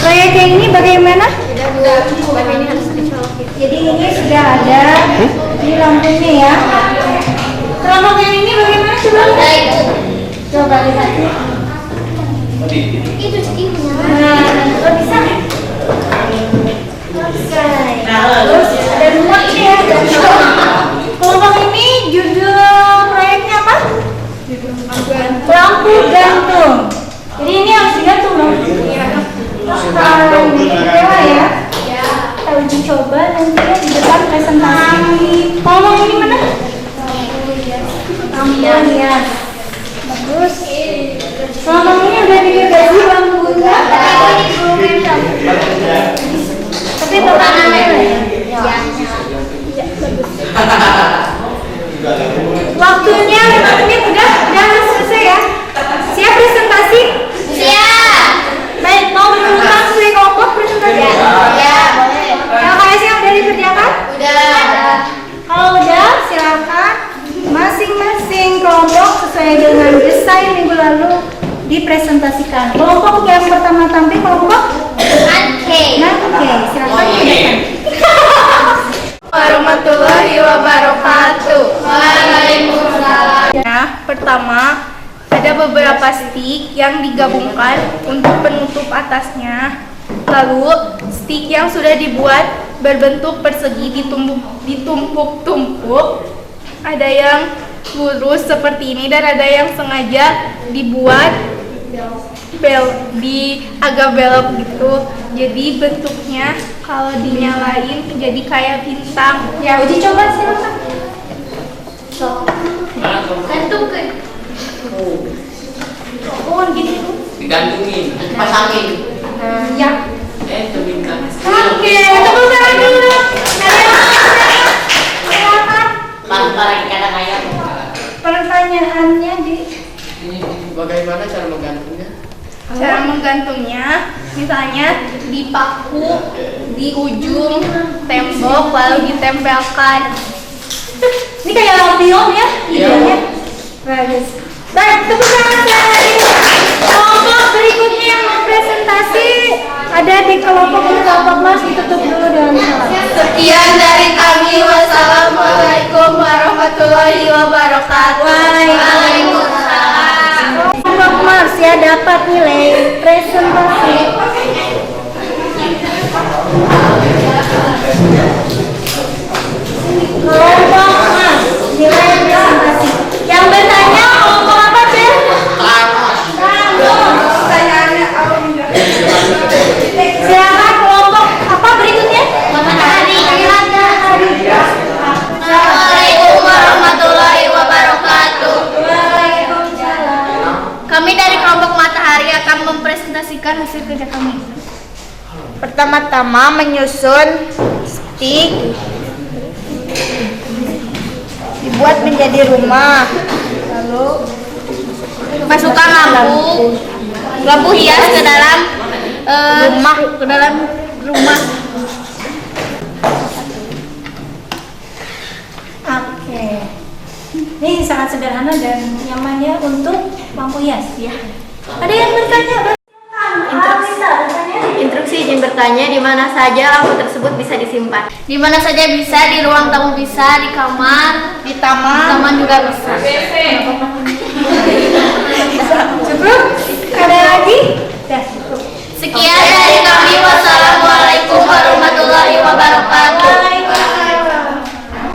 Proyek yang ini bagaimana? Udah, tapi ini harus dicolokin. Jadi ini sudah ada di lampunya ya. Kelompok yang ini bagaimana? Coba lihat. Itu skinnya. Nah, lo bisa? Oke. Terus ada dua ini ya. Kelompok ini judul proyeknya apa? Lampu gantung. Jadi ini harus digantung dong. Kecewa ya. Kita uji coba nanti di depan presentasi. Kelompok ini mana? Lampu ya. Bagus. Kelompok ini udah diganti lampunya. Tapi totalnya ya. Waktunya 5 menit udah selesai ya. Siap presentasi? Siap. Baik, mau berurutan sesuai kelompok presentasi? Ya, boleh. LKS-nya udah dikerjakan? Udah. Kalau udah, silakan masing-masing kelompok sesuai dengan desain minggu lalu dipresentasikan. Kelompok yang pertama tampil kelompok Oke. silakan dikerjakan. Warahmatullahi wabarakatuh. Waalaikumsalam. Ya, pertama ada ada beberapa stick yang digabungkan untuk penutup atasnya. Lalu stick yang sudah dibuat berbentuk persegi ditumpuk-tumpuk. Ada yang lurus seperti ini dan ada yang sengaja dibuat agak belok gitu. Jadi bentuknya kalau dinyalain jadi kayak bintang. Ya, uji coba silakan. Gantungkan. Oh, gitu. Digantungin, pasangin. Ya. Itu bintang. Oke, tepuk tangan dulu. Silakan. Tanpa lagi kadang ayam. Pertanyaannya di Ini bagaimana cara menggantungnya? Cara menggantungnya, misalnya dipaku di ujung tembok lalu ditempelkan. ini kayak lampion ya, idenya. Bagus. Baik, tepuk tangan dari kelompok berikutnya yang mau presentasi. Ada di kelompok 14, ditutup dulu dengan salam. Sekian dari kami. Wassalamualaikum warahmatullahi wabarakatuh. Waalaikumsalam. Kelompok Mars ya dapat nilai presentasi. Kelompok Mars nilai presentasi. Yang bertanya kelompok apa sih? Silakan kelompok apa berikutnya? Matahari. Assalamualaikum warahmatullahi wabarakatuh. Waalaikumsalam. Kami dari kelompok Matahari akan mempresentasikan hasil kerja kami. Pertama-tama menyusun stick dibuat menjadi rumah. Lalu Masukkan lampu hias ke dalam rumah. Oke. Ini sangat sederhana dan nyamannya untuk lampu hias ya. Ada yang bertanya? Instruksi izin bertanya di mana saja lampu tersebut bisa disimpan. Di mana saja bisa, di ruang tamu bisa, di kamar, di taman juga bisa. Cukup? Ada lagi? Dah cukup. Sekian dari kami. Wassalamualaikum warahmatullahi wabarakatuh.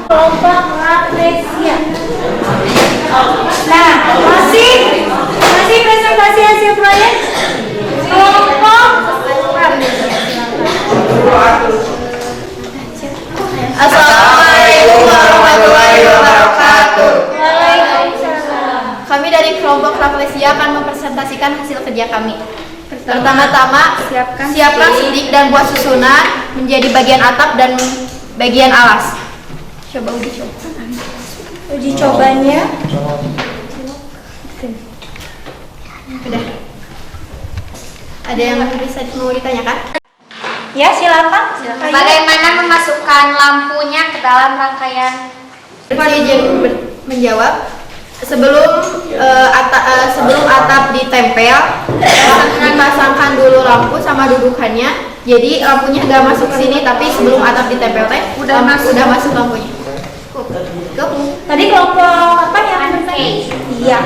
Kelompok Rafflesia. Nah, masih presentasi hasil proyek kelompok Assalamualaikum warahmatullahi wabarakatuh. Waalaikumsalam. Kami dari kelompok Rafflesia akan mempresentasikan hasil kerja kami. Pertama-tama, siapkan stick dan buat susunan menjadi bagian atap dan bagian alas. Coba uji coba. Uji cobanya. Udah. Ada yang bisa mau ditanyakan? Ya, silakan. Bagaimana memasukkan lampunya ke dalam rangkaian? Saya izin menjawab. Sebelum atap ditempel, dipasangkan dulu lampu sama dudukannya. Jadi lampunya nggak masuk sini, tapi sebelum atap ditempel udah masuk lampunya. Tadi kelompok apa yang bertanya? Iya.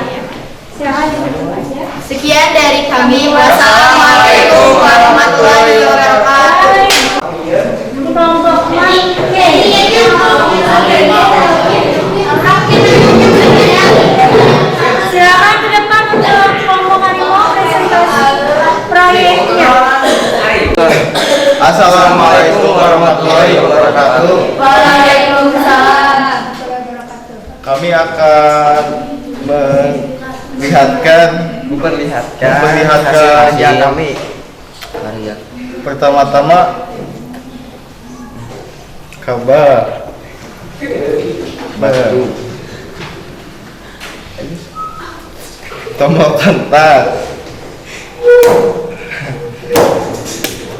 Silakan ditutup aja. Sekian dari kami. Wassalamualaikum warahmatullahi wabarakatuh. Kelompok silakan ke depan untuk kelompok harimau presentasi proyeknya. Assalamualaikum warahmatullahi wabarakatuh. Waalaikumsalam. Kami akan memperlihatkan hasil kerja kami. Pertama-tama kabar batu tombol kontak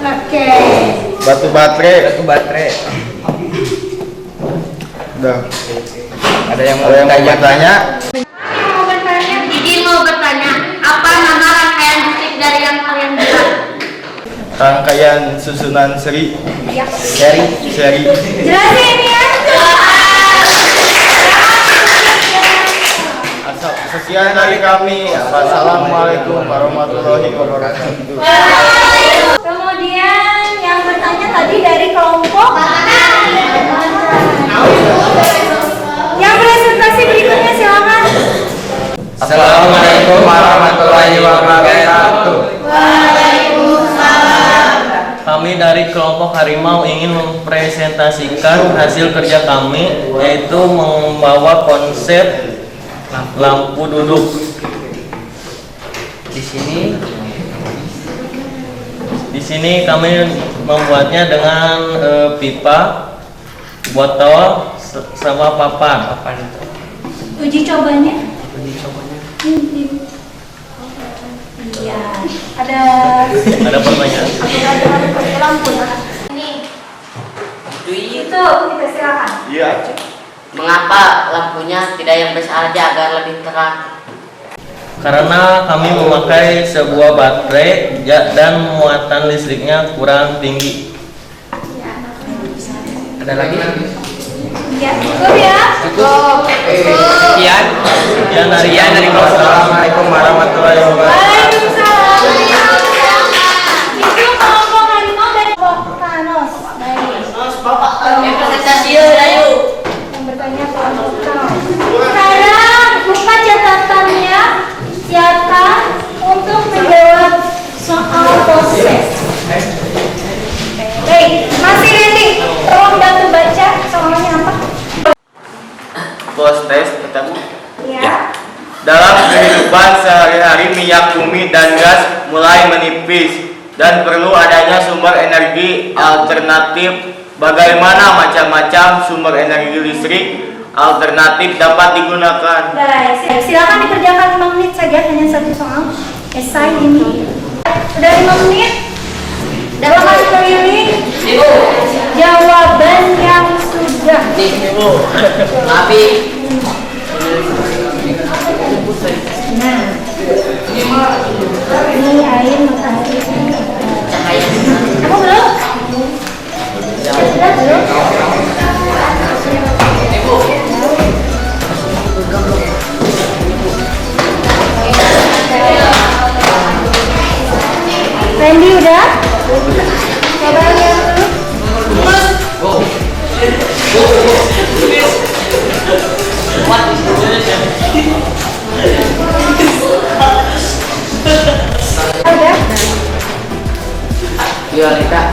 Oke. batu baterai udah ada yang mau bertanya? Izin mau bertanya, apa nama rangkaian listrik dari yang kalian buat? Rangkaian susunan seri Jelasin ya. Sekian dari kami. Wassalamualaikum warahmatullahi wabarakatuh. Kemudian yang bertanya tadi dari kelompok yang presentasi berikutnya silakan. Assalamualaikum warahmatullahi wabarakatuh. Kami dari kelompok Harimau ingin mempresentasikan hasil kerja kami, yaitu membawa konsep lampu duduk. Di sini kami membuatnya dengan pipa, botol, sama papan. Uji cobanya? Iya. Ada pertanyaan? lampu. Itu kita silakan. Iya. Mengapa lampunya tidak yang biasa aja agar lebih terang? Karena kami memakai sebuah baterai dan muatan listriknya kurang tinggi. Ada lagi? Ya, cukup ya. Sekian. Sekian dari kelompok. Assalamualaikum warahmatullahi wabarakatuh. Waalaikumsalam. Itu kelompok harimau dari kelompok Thanos. Baik. Presentasi ayo. Yang bertanya kelompok Thanos. Sekarang buka catatannya, siapkan untuk menjawab soal proses. Baik, masih Randy, tolong bantu baca soalnya apa? Bos tes ketemu. Ya. Dalam kehidupan sehari-hari minyak bumi dan gas mulai menipis dan perlu adanya sumber energi alternatif. Bagaimana macam-macam sumber energi listrik alternatif dapat digunakan? Baik, silakan dikerjakan 5 menit saja, hanya satu soal. Esai ini. Sudah 5 menit. Silakan keliling. Jawaban yang sudah. Tapi Nah, ini air matahari. cahaya Kamu belum? Sudah belum? Randy udah? Coba lihat dulu. Udah? Violeta.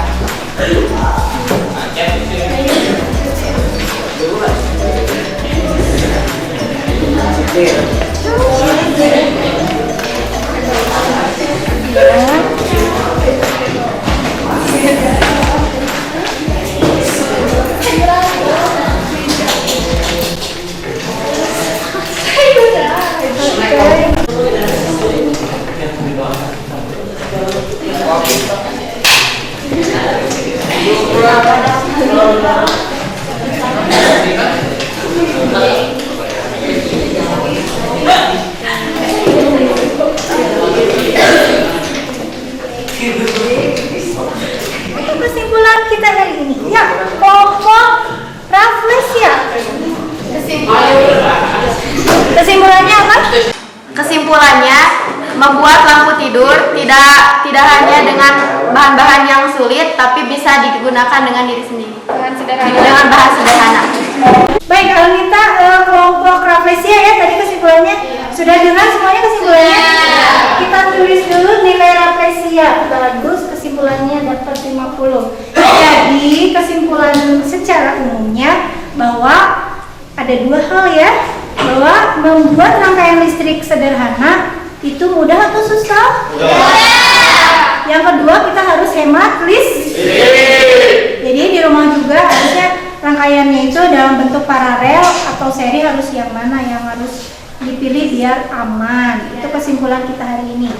Itu kesimpulan kita hari ini. Ya, pokok Rafflesia. Kesimpulannya apa? Kesimpulannya, membuat lampu tidur tidak hanya dengan bahan-bahan yang sulit, tapi bisa digunakan dengan diri sendiri. Dengan bahan sederhana. Baik, kalau kita kelompok Rafflesia ya, tadi kesimpulannya sudah dengar semuanya kesimpulannya. Kita tulis dulu nilai Rafflesia bagus, kesimpulannya dapat 50. Jadi kesimpulan secara umumnya bahwa ada dua hal ya, bahwa membuat rangkaian listrik sederhana itu mudah atau susah? Yang kedua, kita harus hemat listrik. Jadi di rumah juga harusnya rangkaiannya itu dalam bentuk paralel atau seri, harus yang mana yang harus dipilih biar aman. Itu kesimpulan kita hari ini.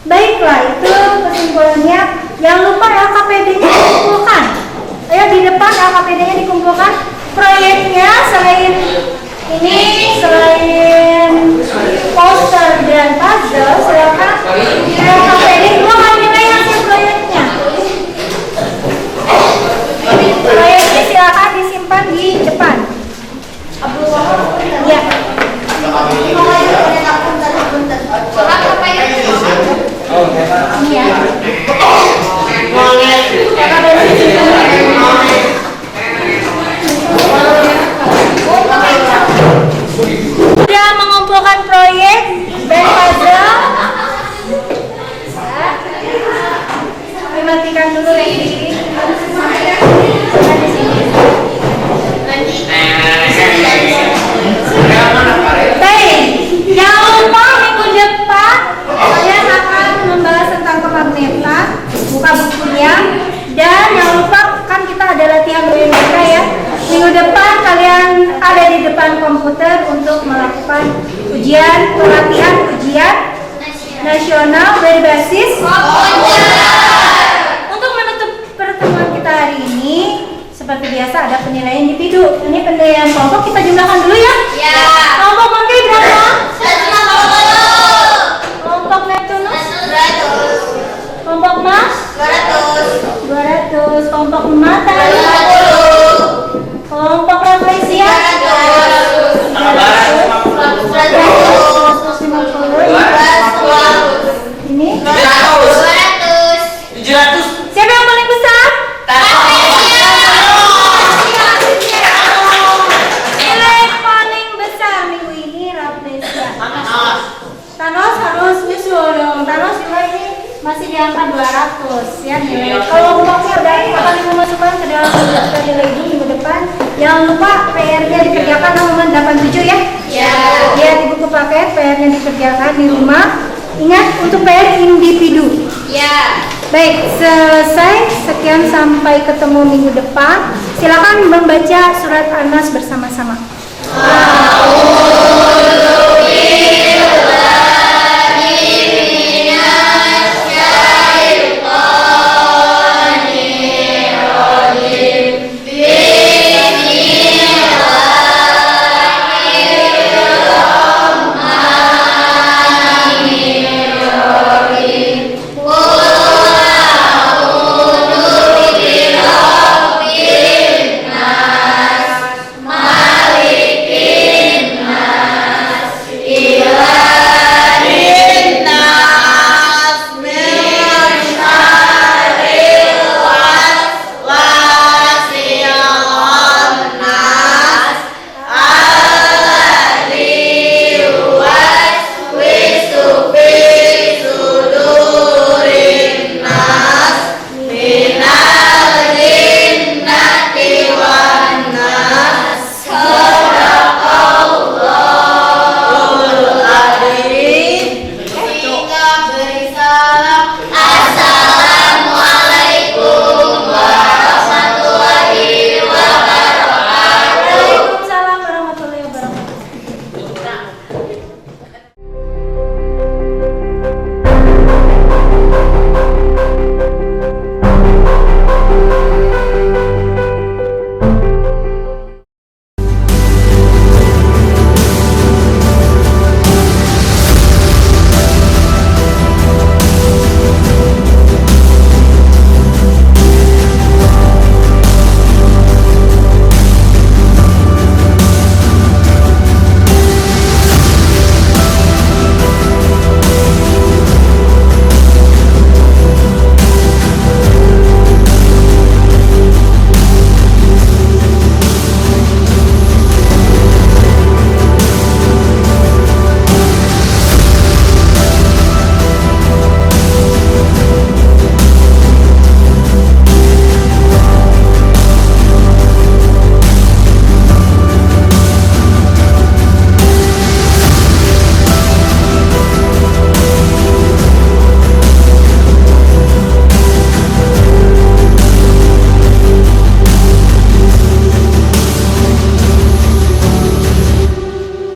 Baiklah, itu kesimpulannya. Jangan lupa LKPD-nya dikumpulkan. Ayo di depan LKPD-nya dikumpulkan. Proyeknya selain ini, selain poster dan puzzle, silakan LKPD keluarkan nilai hasil proyeknya. Proyeknya silakan disimpan di depan. Ya. Ini ya. Kakak dari sini. Sudah mengumpulkan proyek dan puzzle. Dimatikan dulu ini. Baik, jangan lupa minggu depan kalian akan membahas tentang kemagnetan, buka bukunya, dan jangan lupa kan kita ada latihan BMK ya. Minggu depan kalian ada di depan komputer untuk melakukan pelatihan ujian nasional berbasis untuk menutup pertemuan kita hari ini. Seperti biasa ada penilaian individu. Ini penilaian kelompok kita jumlahkan dulu ya. Ya. Kelompok Monkey berapa? 150. Kelompok Neptunus? 100. Kelompok Mars? 200. 200. Kelompok Mata? 250. Kelompok Rafflesia? 300. 150. Ini? 200. Siapa yang paling besar? Nilai paling besar minggu ini Rafflesia. Thanos harus nyusul dong. Thanos juga ini masih di angka 200 ya nilai. Kalau kelompoknya udah akan dimasukkan ke dalam daftar nilai itu minggu depan. Jangan lupa PR-nya dikerjakan halaman 87 ya. Ya. Lihat di buku paket PR-nya dikerjakan di rumah. Ingat untuk PR individu. Ya. Baik, selesai. Sekian, sampai ketemu minggu depan. Silakan membaca surat Anas bersama-sama.